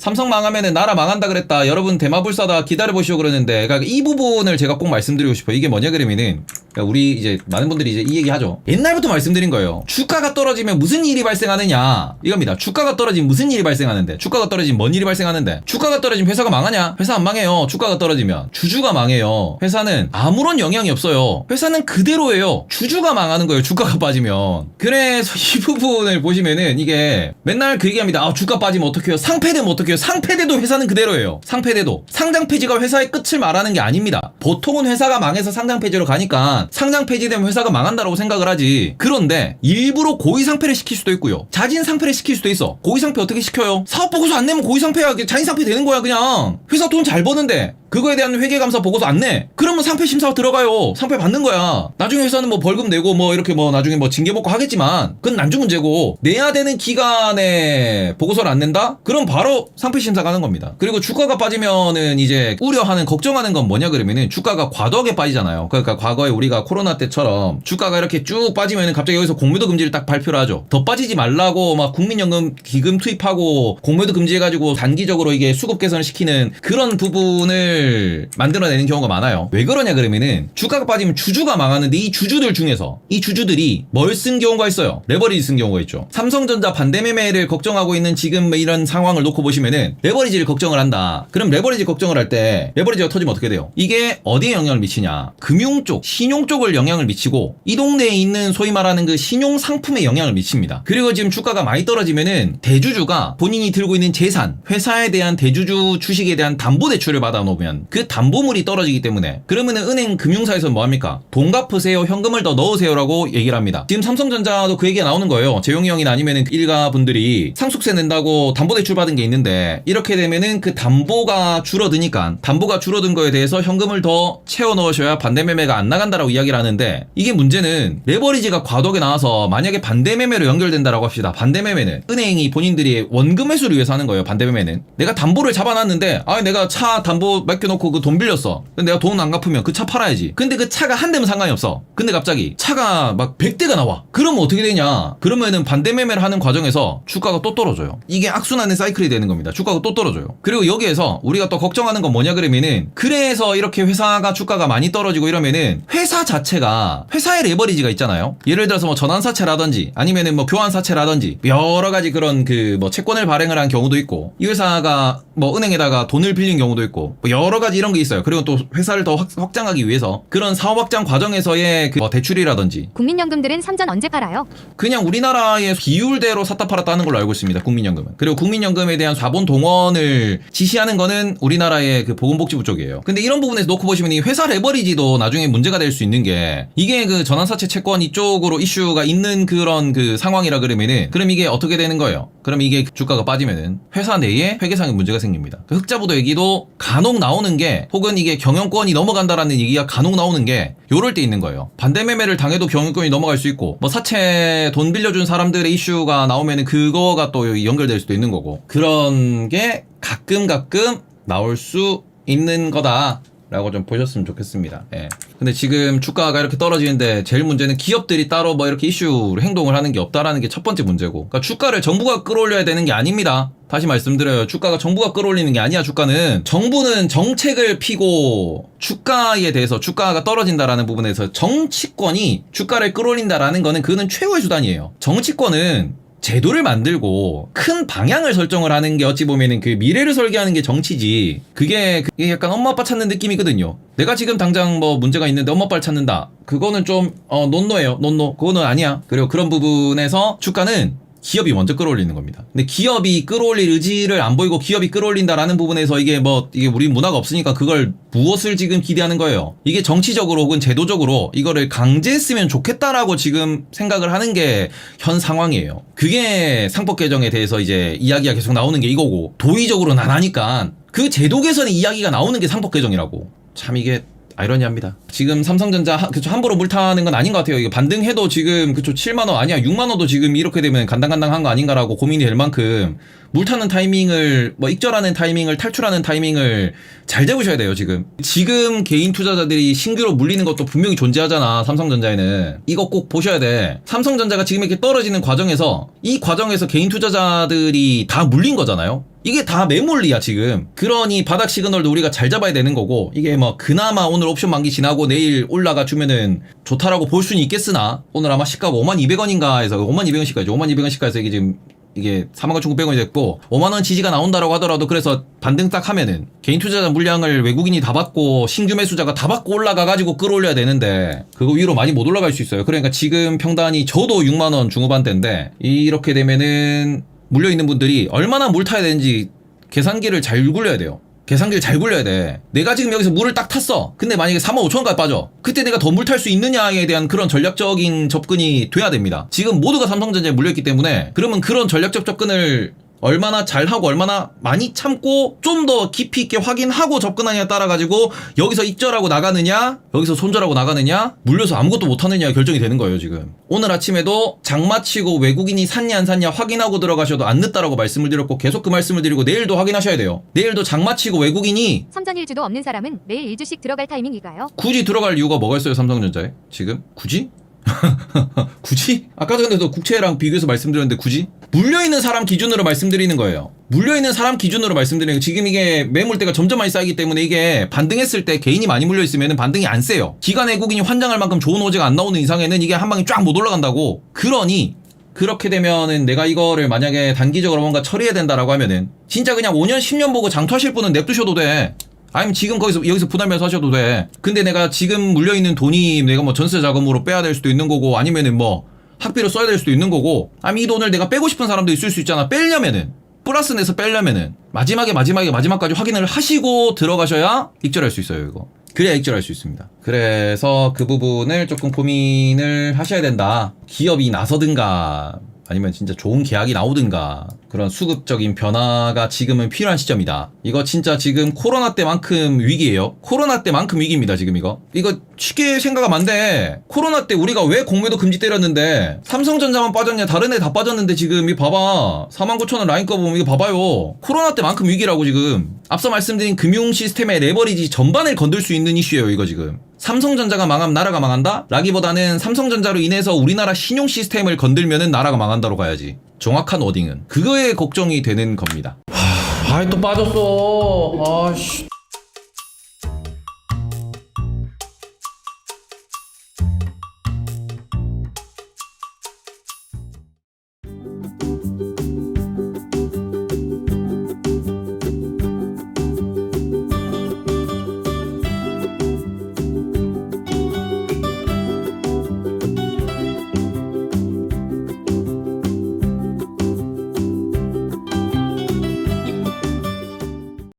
삼성 망하면은 나라 망한다 그랬다. 여러분 대마불사다 기다려보시오 그러는데, 그러니까 이 부분을 제가 꼭 말씀드리고 싶어요. 이게 뭐냐 그러면은, 그러니까 우리 이제 많은 분들이 이제 이 얘기 하죠. 옛날부터 말씀드린 거예요. 주가가 떨어지면 무슨 일이 발생하느냐 이겁니다. 주가가 떨어지면 무슨 일이 발생하는데, 주가가 떨어지면 뭔 일이 발생하는데, 주가가 떨어지면 회사가 망하냐? 회사 안 망해요. 주가가 떨어지면 주주가 망해요. 회사는 아무런 영향이 없어요. 회사는 그대로예요. 주주가 망하는 거예요. 주가가 빠지면. 그래서 이 부분을 보시면은 이게 맨날 그 얘기합니다. 아, 주가 빠지면 어떡해요? 상폐되면 어떡해요? 상폐돼도 회사는 그대로예요. 상폐돼도. 상장 폐지가 회사의 끝을 말하는 게 아닙니다. 보통은 회사가 망해서 상장 폐지로 가니까 상장 폐지되면 회사가 망한다라고 생각을 하지. 그런데 일부러 고의 상폐를 시킬 수도 있고요. 자진 상폐를 시킬 수도 있어. 고의 상폐 어떻게 시켜요? 사업 보고서 안 내면 고의 상폐야. 자진 상폐 되는 거야 그냥. 회사 돈 잘 버는데 그거에 대한 회계감사 보고서 안 내. 그러면 상폐 심사 들어가요. 상폐 받는 거야. 나중에 회사는 뭐 벌금 내고 뭐 이렇게 뭐 나중에 뭐 징계 먹고 하겠지만 그건 난주 문제고, 내야 되는 기간에 보고서를 안 낸다? 그럼 바로 상폐 심사 가는 겁니다. 그리고 주가가 빠지면은 이제 우려하는 걱정하는 건 뭐냐 그러면은, 주가가 과도하게 빠지잖아요. 그러니까 과거에 우리가 코로나 때처럼 주가가 이렇게 쭉 빠지면은 갑자기 여기서 공매도 금지를 딱 발표를 하죠. 더 빠지지 말라고 막 국민연금 기금 투입하고 공매도 금지해가지고 단기적으로 이게 수급 개선을 시키는 그런 부분을 만들어내는 경우가 많아요. 왜 그러냐 그러면은, 주가가 빠지면 주주가 망하는데 이 주주들 중에서 이 주주들이 뭘 쓴 경우가 있어요. 레버리지 쓴 경우가 있죠. 삼성전자 반대 매매를 걱정하고 있는 지금 이런 상황을 놓고 보시면은 레버리지를 걱정을 한다. 그럼 레버리지 걱정을 할 때 레버리지가 터지면 어떻게 돼요? 이게 어디에 영향을 미치냐? 금융 쪽, 신용 쪽을 영향을 미치고, 이 동네에 있는 소위 말하는 그 신용 상품에 영향을 미칩니다. 그리고 지금 주가가 많이 떨어지면은 대주주가 본인이 들고 있는 재산, 회사에 대한 대주주 주식에 대한 담보 대출을 받아 놓으면 그 담보물이 떨어지기 때문에, 그러면은 은행 금융사에서 뭐 합니까? 돈 갚으세요, 현금을 더 넣으세요라고 얘기를 합니다. 지금 삼성전자도 그 얘기가 나오는 거예요. 재용이 형이나 아니면은 일가 분들이 상속세 낸다고 담보 대출 받은 게 있는데, 이렇게 되면은 그 담보가 줄어드니까, 담보가 줄어든 거에 대해서 현금을 더 채워 넣으셔야 반대 매매가 안 나간다라고 이야기를 하는데, 이게 문제는 레버리지가 과도하게 나와서 만약에 반대 매매로 연결된다라고 합시다. 반대 매매는 은행이 본인들이 원금 회수를 위해서 하는 거예요. 반대 매매는 내가 담보를 잡아놨는데, 아 내가 차 담보 맡겨놓고 그 돈 빌렸어. 근데 내가 돈 안 갚으면 그 차 팔아야지. 근데 그 차가 한 대면 상관이 없어. 근데 갑자기 차가 막 100대가 나와. 그러면 어떻게 되냐? 그러면은 반대 매매를 하는 과정에서 주가가 또 떨어져요. 이게 악순환의 사이클이 되는 겁니다. 주가가 또 떨어져요. 그리고 여기에서 우리가 또 걱정하는 건 뭐냐 그러면은, 그래서 이렇게 회사가 주가가 많이 떨어지고 이러면은 회사 자체가, 회사의 레버리지가 있잖아요. 예를 들어서 뭐 전환사채라든지 아니면은 뭐 교환사채라든지 여러 가지 그런 그 뭐 채권을 발행을 한 경우도 있고, 이 회사가 뭐 은행에다가 돈을 빌린 경우도 있고, 뭐 여러 가지 이런 게 있어요. 그리고 또 회사를 더 확장하기 위해서 그런 사업 확장 과정에서의 그 뭐 대출이라든지. 국민연금들은 삼전 언제 팔아요? 그냥 우리나라의 기율대로 샀다 팔았다 하는 걸로 알고 있습니다. 국민연금은. 그리고 국민연금에 대한 자본 동원을 지시하는 거는 우리나라의 그 보건복지부 쪽이에요. 근데 이런 부분에서 놓고 보시면 이 회사 레버리지도 나중에 문제가 될 수 있는 게, 이게 그 전환사채 채권 이쪽으로 이슈가 있는 그런 그 상황이라 그러면은, 그럼 이게 어떻게 되는 거예요? 그럼 이게 주가가 빠지면은 회사 내에 회계상의 문제가 생깁니다. 그 흑자부도 얘기도 간혹 나오는 게, 혹은 이게 경영권이 넘어간다라는 얘기가 간혹 나오는 게 요럴 때 있는 거예요. 반대 매매를 당해도 경영권이 넘어갈 수 있고, 뭐 사채 돈 빌려준 사람들의 이슈가 나오면은 그거가 또 연결될 수도 있는 거고, 그런 게 가끔 나올 수 있는 거다 라고 좀 보셨으면 좋겠습니다. 예. 근데 지금 주가가 이렇게 떨어지는데 제일 문제는 기업들이 따로 뭐 이렇게 이슈 행동을 하는 게 없다라는 게 첫 번째 문제고, 그러니까 주가를 정부가 끌어올려야 되는 게 아닙니다. 다시 말씀드려요. 주가가 정부가 끌어올리는 게 아니야. 주가는 정부는 정책을 피고 주가에 대해서, 주가가 떨어진다라는 부분에서 정치권이 주가를 끌어올린다라는 거는 그거는 최후의 수단이에요. 정치권은 제도를 만들고 큰 방향을 설정을 하는 게 어찌 보면은 그 미래를 설계하는 게 정치지, 그게 약간 엄마 아빠 찾는 느낌이거든요. 내가 지금 당장 뭐 문제가 있는데 엄마 아빠를 찾는다, 그거는 좀 논노예요. 논노. 그거는 아니야. 그리고 그런 부분에서 주가는 기업이 먼저 끌어올리는 겁니다. 근데 기업이 끌어올릴 의지를 안 보이고 기업이 끌어올린다라는 부분에서 이게 우리 문화가 없으니까 그걸 무엇을 지금 기대하는 거예요? 이게 정치적으로 혹은 제도적으로 이거를 강제했으면 좋겠다라고 지금 생각을 하는 게 현 상황이에요. 그게 상법 개정에 대해서 이제 이야기가 계속 나오는 게 이거고, 도의적으로는 안 하니까 그 제도 개선의 이야기가 나오는 게 상법 개정이라고. 참 이게 아이러니합니다. 지금 삼성전자 그쵸 함부로 물타는 건 아닌 것 같아요. 이거 반등해도 지금 그쵸 7만원 아니야 6만원도 지금 이렇게 되면 간당간당한 거 아닌가라고 고민이 될 만큼 물타는 타이밍을 뭐 익절하는 타이밍을 탈출하는 타이밍을 잘 잡으셔야 돼요. 지금 개인 투자자들이 신규로 물리는 것도 분명히 존재하잖아. 삼성전자에는 이거 꼭 보셔야 돼. 삼성전자가 지금 이렇게 떨어지는 과정에서 이 과정에서 개인 투자자들이 다 물린 거잖아요. 이게 다 매몰리야 지금. 그러니 바닥 시그널도 우리가 잘 잡아야 되는 거고, 이게 뭐 그나마 오늘 옵션 만기 지나고 내일 올라가 주면은 좋다라고 볼 수는 있겠으나 오늘 아마 시가가 52,000원인가 해서 52,000원씩까지 52,000원씩까지 해서 이게 지금 이게 41,900원이 됐고 5만원 지지가 나온다라고 하더라도 그래서 반등 딱 하면은 개인 투자자 물량을 외국인이 다 받고 신규 매수자가 다 받고 올라가가지고 끌어올려야 되는데 그거 위로 많이 못 올라갈 수 있어요. 그러니까 지금 평단이 저도 6만원 중후반대인데 이렇게 되면은 물려있는 분들이 얼마나 물 타야 되는지 계산기를 잘 굴려야 돼요. 계산기를 잘 굴려야 돼. 내가 지금 여기서 물을 딱 탔어. 근데 만약에 45,000원까지 빠져. 그때 내가 더 물 탈 수 있느냐에 대한 그런 전략적인 접근이 돼야 됩니다. 지금 모두가 삼성전자에 물려있기 때문에 그러면 그런 전략적 접근을 얼마나 잘하고 얼마나 많이 참고 좀 더 깊이 있게 확인하고 접근하냐에 따라 가지고 여기서 익절하고 나가느냐 여기서 손절하고 나가느냐 물려서 아무것도 못하느냐 결정이 되는 거예요. 지금 오늘 아침에도 장마치고 외국인이 샀냐 안 샀냐 확인하고 들어가셔도 안 늦다라고 말씀을 드렸고 계속 그 말씀을 드리고 내일도 확인하셔야 돼요. 내일도 장마치고 외국인이 삼전일주도 없는 사람은 매일 1주씩 들어갈 타이밍일까요? 굳이 들어갈 이유가 뭐가 있어요? 삼성전자에 지금? 굳이? 굳이? 아까 전에도 국채랑 비교해서 말씀드렸는데 굳이? 물려있는 사람 기준으로 말씀드리는 거예요. 물려있는 사람 기준으로 말씀드리는 거예요. 지금 이게 매물대가 점점 많이 쌓이기 때문에 이게 반등했을 때 개인이 많이 물려있으면 반등이 안 세요. 기관 외국인이 환장할 만큼 좋은 호재가 안 나오는 이상에는 이게 한 방에 쫙 못 올라간다고. 그러니 그렇게 되면은 내가 이거를 만약에 단기적으로 뭔가 처리해야 된다라고 하면은 진짜 그냥 5년 10년 보고 장투하실 분은 냅두셔도 돼. 아니면 지금 여기서 부담해서 하셔도 돼. 근데 내가 지금 물려있는 돈이 내가 뭐 전세 자금으로 빼야 될 수도 있는 거고 아니면은 뭐 학비로 써야 될 수도 있는 거고 아니면 이 돈을 내가 빼고 싶은 사람도 있을 수 있잖아. 빼려면은 플러스 내서 빼려면은 마지막까지 확인을 하시고 들어가셔야 익절할 수 있어요. 이거 그래야 익절할 수 있습니다. 그래서 그 부분을 조금 고민을 하셔야 된다. 기업이 나서든가 아니면 진짜 좋은 계약이 나오든가 그런 수급적인 변화가 지금은 필요한 시점이다. 이거 진짜 지금 코로나 때만큼 위기예요. 코로나 때만큼 위기입니다. 지금 이거 쉽게 생각하면 안 돼. 코로나 때 우리가 왜 공매도 금지 때렸는데 삼성전자만 빠졌냐 다른 애 다 빠졌는데 지금 이 봐봐 49,000원 라인 거 보면 이거 봐봐요. 코로나 때만큼 위기라고. 지금 앞서 말씀드린 금융 시스템의 레버리지 전반을 건들 수 있는 이슈예요. 이거 지금 삼성전자가 망하면 나라가 망한다? 라기보다는 삼성전자로 인해서 우리나라 신용 시스템을 건들면은 나라가 망한다로 가야지. 정확한 워딩은 그거에 걱정이 되는 겁니다. 또 빠졌어. 아씨.